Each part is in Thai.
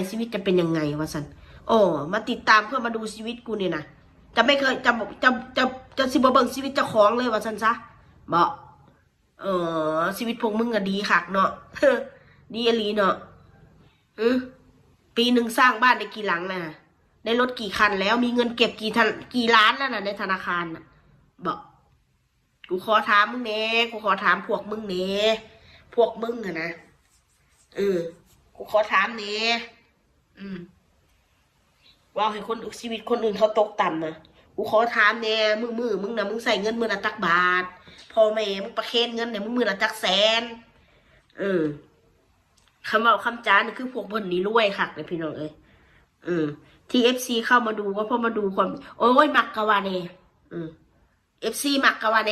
ชีวิตจะเป็นยังไงวะสันโอ้มาติดตามเพื่อมาดูชีวิตกูเนี่ยนะจะไม่เคยจะสิบเบิ่งชีวิตเจ้าของเลยวะสันซะบอกชีวิตพวกมึงอะดีคักเนาะ ดีอลีเนาะปีหนึ่งสร้างบ้านได้กี่หลังนะได้รถกี่คันแล้วมีเงินเก็บกี่ล้านแล้วนะในธนาคารน่ะบอกกูขอถามมึงเน่กูขอถามพวกมึงเน่พวกมึงอะนะกูขอถามเน่ว่าให้คนชีวิตคนอื่นเขาตกต่ำนะกูขอถามเน่มึงนะมึงใส่เงินมือละจักบาทพ่อแม่มึงประเคนเงินเนี่ยมึงมือละจักแสนคำว่าคำจานนี่คือพวกบนนี้รวยค่ะเลยพี่น้องเอ้ยที่FCเข้ามาดูก็เพราะมาดูความโอ้ยมักกะวาเนFC มักกะวาเน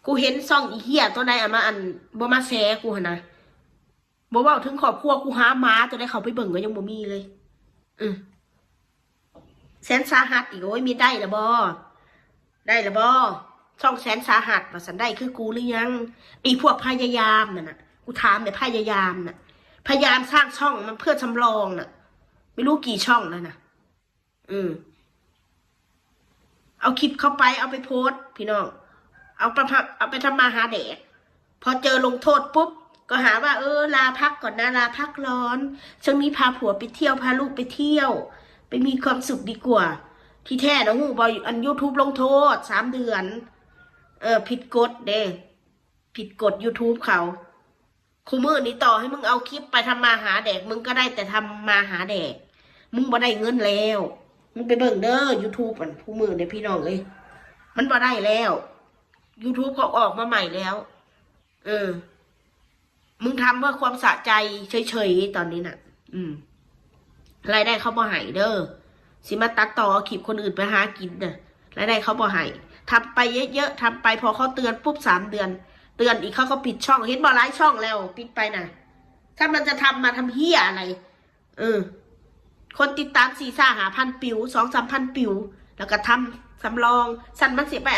กูเห็นซ่องอีเหี้ยตัวใดอ่ะมาบ่มาแชร์กูหนะบ่เว้าถึงครอบครัวกูหาหมาตัวใดเขาไปเบิ่งก็ยังบ่มีเลยแสนสาหัสอีกโอ้ยมีได้ละบ่ช่องแสนสาหัสว่าสันได้คือกูหรือยังอีพวกพยายามน่ะกูถามเนี่ยพยายามน่ะพยายามสร้างช่องมันเพื่อจำลองน่ะไม่รู้กี่ช่องแล้วนะเอาคลิปเข้าไปเอาไปโพสต์พี่น้องเอาไปทำมาหาแดกพอเจอลงโทษปุ๊บก็หาว่าลาพักก่อนนะลาพักร้อนช่วงนี้พาผัวไปเที่ยวพาลูกไปเที่ยวไปมีความสุขดีกว่าที่แท้นะหูบอยYouTube ลงโทษ3 เดือนผิดกฎผิดกฎ YouTube เขาคู่มือนี้ต่อให้มึงเอาคลิปไปทำมาหาแดกมึงก็ได้แต่ทำมาหาแดกมึงบ่ได้เงินแล้วมึงไปเบิ่งเด้อ YouTube มันคู่มือเนี่ยพี่น้องเลยมันบ่ได้แล้ว YouTube เขาออกมาใหม่แล้วมึงทำเพื่อความสะใจเฉยๆตอนนี้น่ะรายได้เขาบ่ให้เด้อสิมาตัดต่อคลิปคนอื่นไปหากินน่ะรายได้เขาบ่ให้ทำไปเยอะๆทำไปพอเขาเตือนปุ๊บ3 เดือนเตือนอีกเขาก็ปิดช่องเห็นบ่หลายช่องแล้วปิดไปน่ะถ้ามันจะทำมาทำเหี้ยอะไรคนติดตาม4-5 พันปิว2-3 พันปิวแล้วก็ทำสำรองสั่นมันเสียไป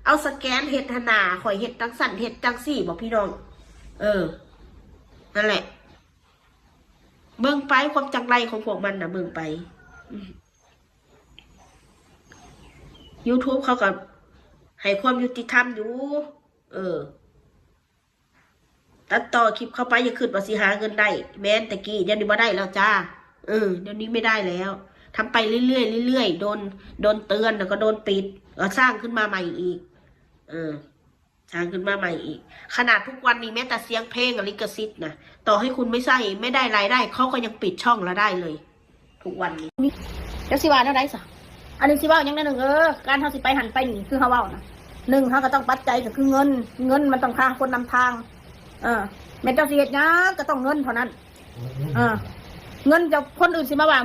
เอาสแกนเฮ็ดหนาข่อยเฮ็ดจังสั่นเฮ็ดจังสี่บอกพี่น้องนั่นแหละเบิ่งไปความจังไรของพวกมันนะเบิ่งไปYouTube เขาก็ให้ความยุติธรรมอยู่ตัดต่อคลิปเข้าไปอย่าขึ้นว่าสิหาเงินได้แม้นตะกี้เดี๋ยวนี้บ่ได้แล้วจ้าเดี๋ยวนี้ไม่ได้แล้วทำไปเรื่อยๆโดนเตือนแล้วก็โดนปิดก็สร้างขึ้นมาใหม่อีกสร้างขึ้นมาใหม่อีกขนาดทุกวันนี้แม้แต่เสียงเพลงลิขสิทธิ์นะต่อให้คุณไม่ได้รายได้เขาก็ยังปิดช่องแล้วได้เลยทุกวันนี้แล้วสิว่าเท่าไรสะอันนี้สิว่าอย่างนั้นการเขาสิไปหันไปหนีคือเขาว่านะ1เขาก็ต้องปัจจัยก็คือเงินมันต้องพาคนนำทางแม่เจ้าเสียนะก็ต้องเงินเท่านั้นเงินจะคนอื่นสิมาว่า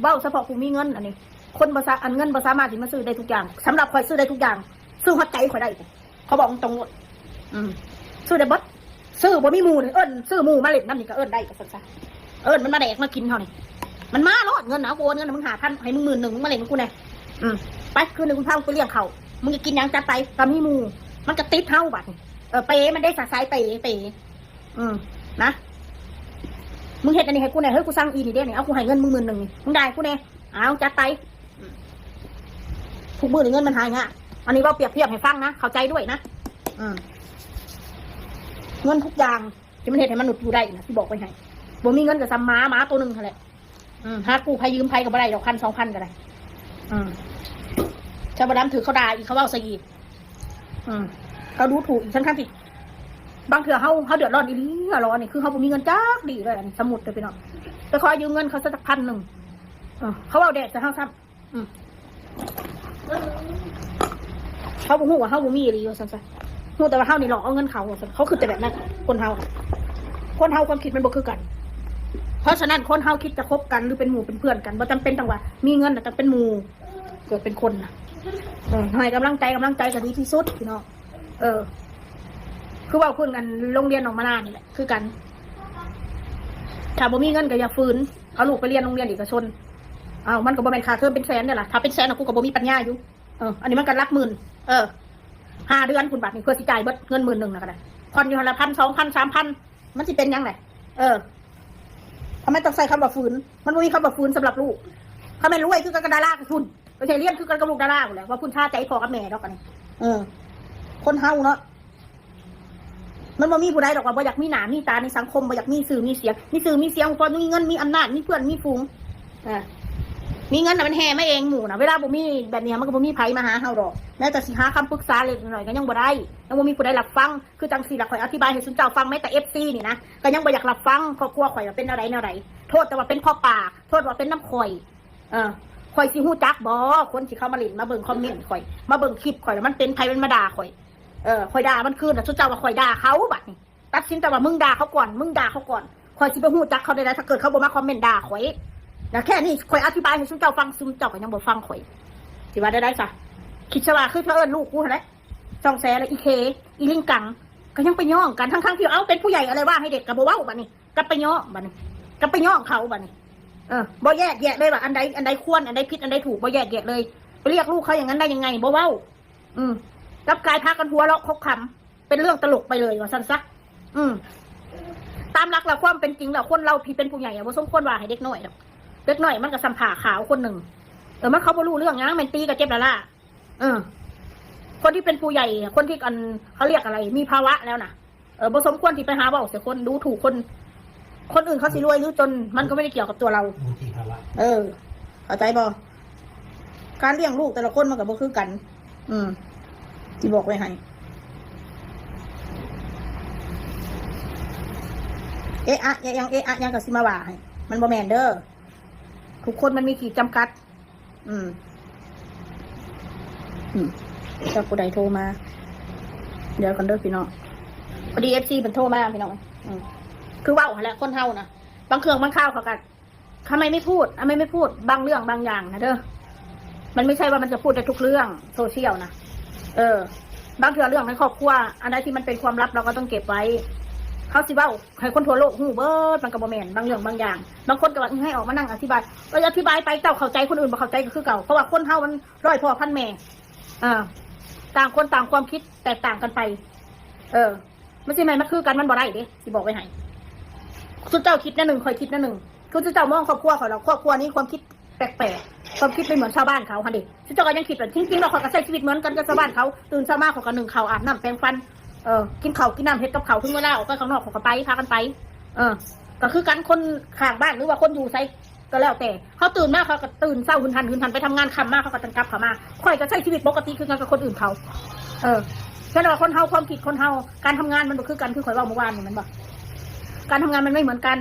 เบ้าเฉพาะกูมีเงินอันนี้คนภาษาเงินภาษามาสิมาซื้อได้ทุกอย่างสำหรับข่อยซื้อได้ทุกอย่างซื้อหัวใจข่อยได้เขาบอกตรงซื้อได้บดซื้อบ่มีหมูเลยซื้อหมูมาเล่นน้ำนี่ก็ได้ก็สักมันมาแดกมากินเท่านี้มันมาลดเงินนะโอนเงินมึง5,000ให้มึง10,000มึงมาเล่นกูแน่ไปคืนนึงคุณพาไปเลี้ยงเขามึงจะกินยังจัดไปก็มีหมูมันก็ติดเท่าบัดเปมันได้สายเปนะมึงเห็นอันนี้ให้กูแน่เฮ้ยกูสั่งอีนี่เด้เนี่ยเอากูให้เงินมึง10,000มึงได้กูแน่เอาจัดไปทุกมื้อเงินมันหายง่ะอันนี้ว่าเปรียบเทียบให้ฟังนะเข้าใจด้วยนะเงินทุกอย่างที่มันเห็นให้มันหนุดอยู่ได้นะที่บอกไปให้บ่มีเงินกับซัมม้าตัวหนึ่งเท่าไหร่หากูพายืมไพ่กับอะไรดอก1,000-2,000ก็ได้ชาวบ้านถือเขาด่าอีกเขาว่าซะอีกเขาดูถูกอีกทั้งที่บางเถื่อเขาเดือดร้อนอีหลีร้อนนี่คือเขาบ่มีเงินจักดีเลยสมุดเลยไปเนาะไปขอยืมเงินเขาสัก1,000เขาเอาแดดจะซ้ำเขาบอกว่าเขาบ่มีอะไรอยู่สั้นๆหูแต่ว่าเขานี่หลอกเอาเงินเขาคือแต่แบบนั้นคนเฮาความคิดมันบ่คือกันเพราะฉะนั้นคนเฮาคิดจะคบกันหรือเป็นหมู่เป็นเพื่อนกันบ่จำเป็นต้องว่ามีเงินแต่เป็นหมู่เกิดเป็นคนนะให้กำลังใจก็ดีที่สุดพี่น้องคือว่าคุณกันโรงเรียนออกมาหน้านี่แหละคือกันถ้าบ่มีเงินก็อย่าฝืนเอาลูกไปเรียนโรงเรียนเอกชนมันก็บ่แม่นค่าเทอมเป็นแสนเนี่ยล่ะถ้าเป็นแสนกูก็บ่มีปัญญาอยู่อันนี้มันก็รับ5 เดือนคุณบาทนี่เพื่อสิจ่ายเบิดเงิน10,000นะก็ได้ผ่อนอยู่ละ1,000 2,000 3,000 มันสิเป็นยังไงทำไมต้องใส่คำว่าฝืนมันไม่มีคำว่าฝืนสำหรับลูกถ้าไม่รู้ไอ้คือกันดาราคุณไม่ใช่เลี้ยนคือกันกับลูกดาราอยู่แล้วว่าคุณชาใจพอกับแม่ดอกกันคนเฮาเนาะมันบ่มีผู้ใดดอกว่าบ่อยากมีหน้ามีตาในสังคมบ่อยากมีสื่อมีเสียงพอมีเงินมีอำนาจมีเพื่อนมีฝูงมีเงินน่ะมันแห่มาเองหมู่น่ะเวลาบ่มีแบบนี้มันก็บ่มีไผมาหาเฮาดอกแม้แต่สิหาคำปรึกษาเล็กน้อยก็ยังบ่ได้ยังบ่มีผู้ใดรับฟังคือจังซี่ล่ะข่อยอธิบายให้ซุนเจ้าฟังแม้แต่ FC นี่นะก็ยังบ่อยากรับฟังครอบครัวข่อยว่าเป็นอะไรแนวใดโทษแต่ว่าเป็นพ่อปากโทษว่าเป็นน้ำข่อยข่อยสิฮู้จักบ่คนสิเข้ามาเล่นมาเบิ่งคอมเมนต์ข่อยมาเบิ่งคลิปข่อยแล้วมันเป็นไผมันมาด่าข่อยข่อยด่ามันคืนน่ะซุนเจ้าว่าข่อยด่าเขาบัดนี้ตัดสินแต่ว่ามึงด่าเขาก่อนข่อยสิไปฮู้จักเขาได้ถ้าเกิดเขาบ่มาคอมเมนต์ด่าข่อยแล้วแค่นี้ข่อยอธิบายให้ซุนเจ้าฟังซุนเจ้าก็ยังบ่ฟังข่อยสิว่าได้ซะคิดซะว่าคือเพิ่นลูกกูหั่นแหละจ่องแสและอีเคอีลิงกังก็ยังไปย่องกันทั้งที่เอาเป็นผู้ใหญ่อะไรว่าให้เด็กก็บ่เว้าบัดนี้ก็ไปย่องบัดนี้ก็ไปย่องเขาบัดนี้บ่แยกแยะเลยว่าอันใดควรอันใดผิดอันใดถูกบ่แยกแยะเลยไปเรียกลูกเขาอย่างนั้นได้ยังไงบ่เว้ากับกายพากันหัวเราะคบคำเป็นเรื่องตลกไปเลยว่าซั่นซะตามหลักแล้วความเป็นจริงแล้วคนเราพี่เป็นผู้ใหญ่บ่สมควรว่าให้เด็กน้อยดอกเด็กน้อยมันก็สัมผัสขาวคนหนึ่งมันเขาบ่รู้เรื่องหยังมันตีกับเจ็บละล่ะคนที่เป็นผู้ใหญ่คนที่กันเขาเรียกอะไรมีภาวะแล้วนะบ่สมควรที่ไปหาเว้าเสียคนดูถูกคนอื่นเขาสิรวยหรือจนมันก็ไม่ได้เกี่ยวกับตัวเราเข้าใจบ่การเลี้ยงลูกแต่ละคนมันก็บ่คือกันที่บอกไว้ให้ยังก็สิมาว่าให้มันบ่แม่นเด้อทุกคนมันมีขีดจำกัดเจ้าผู้ใดโทรมาเดี๋ยวกันเด้อพี่น้องพอดี FC มันโทรมาพี่น้องคือเว้าแหละคนเฮานะบางเครื่องบางข้าวเขากันทำไมไม่พูดบางเรื่องบางอย่างนะเด้อมันไม่ใช่ว่ามันจะพูดได้ทุกเรื่องโซเชียลนะบางเรื่องในครอบครัวอันใดที่มันเป็นความลับเราก็ต้องเก็บไว้เขาสิเว้าให้คนทั่วโลกฮู้เบิดมันก็บ่แม่นบางเรื่องบางอย่างบางคนก็ว่าให้ออกมานั่งอธิบายก็อธิบายไปเจ้าเข้าใจคนอื่นบ่เข้าใจก็คือเก่าเพราะว่าคนเฮามันร้อยพ่อพันแม่ต่างคนต่างความคิดแตกต่างกันไปไม่ใช่ไหมมันคือกันมันบ่ได้เด้สิบอกไว้ให้คุณเจ้าคิดนะหนึ่งคอยคิดนะหนึ่งคุณเจ้ามองครอบครัวของเราครอบครัวนี้ความคิดแปลกๆความคิดไม่เหมือนชาวบ้านเขาค่ะเด็กคุณเจ้าก็ยังคิดแบบจริงๆเราขอใช้ชีวิตเหมือนกันกับชาวบ้านเขาตื่นเช้ามาขอกันหนึ่งเขาอาบน้ำแปรงฟันกินข้าวกินน้ำเฮ็ดกับเขาถึงเวลาออกไปข้างนอกขอกันไปพากันไปก็คือกันคนข้างบ้านหรือว่าคนอยู่ไซก็แล้วแต่เขาตื่นมากเขาก็ตื่นเช้าหืนทันไปทำงานค่ำมากเขาก็ตังกลับเขามาค่อยก็ใช้ชีวิตปกติคือกันกับคนอื่นเขาแค่ว่าคนเฮาความคิดคนเฮาการทำงานมันบ่คือกันคือข่อยว่าเมื่อวานนี่มันบอกการทำงานมันไม่เหมือนกัน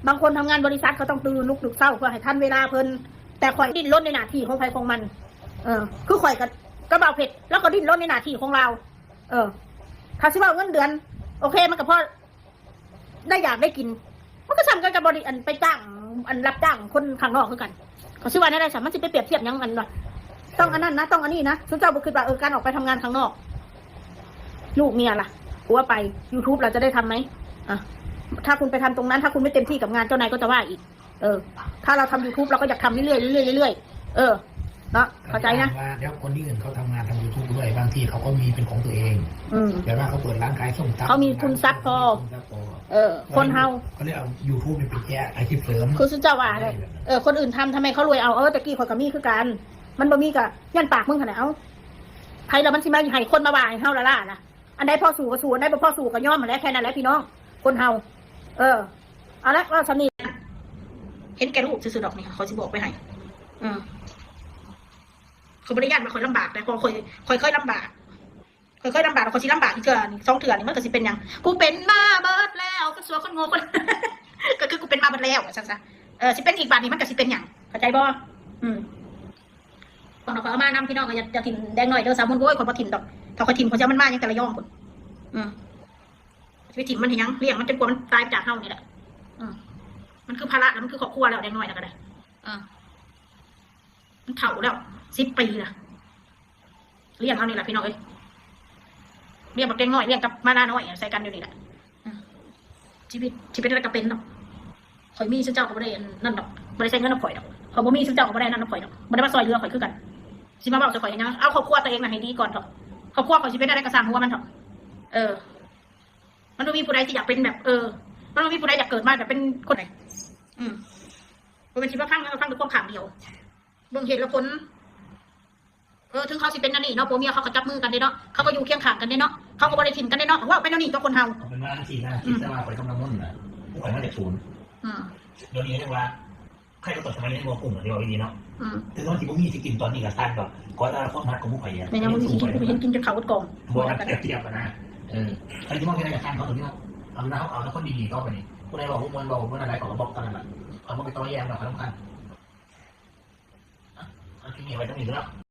บางคนทำงานบริษัทเขาต้องตื่นลุกดึกเช้าเพื่อให้ทันเวลาเพิ่นแต่ข่อยดิ้นรนในหน้าที่ของใครของมันคือข่อยก็เบาเผ็ดแล้วก็ดิ้นรนในหน้าที่ของเราถ้าสิว่าเงินเดือนโอเคมันก็พอได้อยากได้กินมันก็ทำกันกับบริษัทไปจ้างรับจ้างคนข้างนอกคือกันเขาสิว่าได้สามารถจะไปเปรียบเทียบยังกันว่าต้องอันนั้นนะต้องอันนี้นะซึ่งเจ้าบุคคลว่าการออกไปทำงานข้างนอกลูกเมียล่ะกูว่าไป YouTube เราจะได้ทำไหมถ้าคุณไปทำตรงนั้นถ้าคุณไม่เต็มที่กับงานเจ้านายก็จะว่าอีกถ้าเราทำ YouTube เราก็อยากทำเรื่อยเนาะเข้าใจนะว่าเดี๋ยวคนที่อื่นเขาทำงานทำ YouTube ด้วยบางทีเขาก็มีเป็นของตัวเองแต่ว่าเขาเปิดร้านขายส้มตำเขามีทุนทรัพย์พอคนเฮาเขาเรียกเอา YouTube เป็นแค่อาชีพเสริมคือซึ่งเจ้าว่าเลยคนอื่นทำทำไมเขารวยเอาตะกี้คนกับมีคือกันมันบ่มีกับยันปากมึงขนาดเอาใครเรามันสิมาให้คนมาว่าให้เฮาละล่ะนะอันใดพอสู่ก็สู่อันใดบ่พอสู่ก็ย่อมมาแล้วแค่นั้นแหละพี่น้องคนเฮาเอาละว่าสนิทเห็นแกลูกซื้อดอกนี่เขาสิบอกไปให้เขาบริญาตมาคอยลำบากแต่คอยลำบากคอยลำบากคอยสิลำบากอีกเถื่อน2 เถื่อนนี่มันก็สิเป็นยังกูเป็นมาเบิดแล้วก็สัวคนโง่คนก็คือกูเป็นมาเบิดแล้วใช่ไหมสิเป็นอีกบาทนี่มันก็สิเป็นยังเข้าใจบ่คนเราเอามานำพี่น้องก็จะถิ่นแดงหน่อยเด้อสามคนโว้ยคนพอถิ่นดอกถ้าคอยถิ่นคนจะมันมายังแต่ละย่องคนชีวิตถิ่นมันเห็นยังเลี้ยงมันจนกว่ามันตายจากเฮานี่แหละมันคือภาระแล้วมันคือครอบครัวแล้วแดงหน่อยแล้วก็ได้มันเฒ่าแล้ว10 ปีละเลี้ยงเฮานี่แหละพี่น้องเอ้ยเลี้ยงแบบแดงหน่อยเลี้ยงกับมาลาน้อยใส่กันอยู่นี่แหละชีวิตอะไรก็เป็นเนาะข่อยมีชื่อเจ้าก็ไม่ได้นั่นดอกไม่ได้ใช้เงินน้ำข่อยดอกข่อยบ่มีชื่อเจ้าก็ไม่ได้นั่นน้ำข่อยดอกไม่ได้มาซอยเรือข่อยคือกันสิมาบอกจะข่อยยังเอาครอบครัวตัวเองน่ะให้ดีก่อนเถอะครอบครัวข่อยสิเป็นอะไรก็สร้างหัวมันเถอะมันไม่มีผู้ใดที่อยากเป็นแบบ มันไม่มีผู้ใดอยากเกิดมาแต่เป็นคนไหนมันเป็นชีวิตฟังแล้วฟังด้วยความขำเดียวเบิ่งเหตุและผลถึงเขาสิเป็นนั่นนี่เนาะผัวเมียเขาก็จับมือกันได้เนาะเขาก็อยู่เคียงข้างกันได้เนาะเขาก็บริถิ่นกันได้เนาะว่าไปนั่นนี่ตัวคนเฮา เอาเป็นว่าทีนะคิดแต่ว่าไปกำลังมุ่นนะผู้ข่อยมาจากศูนย์เดี๋ยวนี้เรียกว่าใครก็ตดสมัยนี้วัวกลุ่มเหมือนที่เราดีเนาะถึงตอนที่ผมมีที่กินตอนนี้กับท่านก็ขอแต่ความรักของผู้ข่อยเนี่ย ในยังมีกินไปเห็นกินจนเขากอง บัวกันเทียบกันนะใครที่มองแค่ไหนกับท่านเขาตรงนี้เอาหน้าเอาแล้วคนดีๆก็ไปนี่ผู้ใดบอกผู้มวลบอกผู้อะไรก็บอกกันนั่นแหละเอามาไปต่อแย่งเราเขาต้องการที่มีไว้ต้องมีแล้ว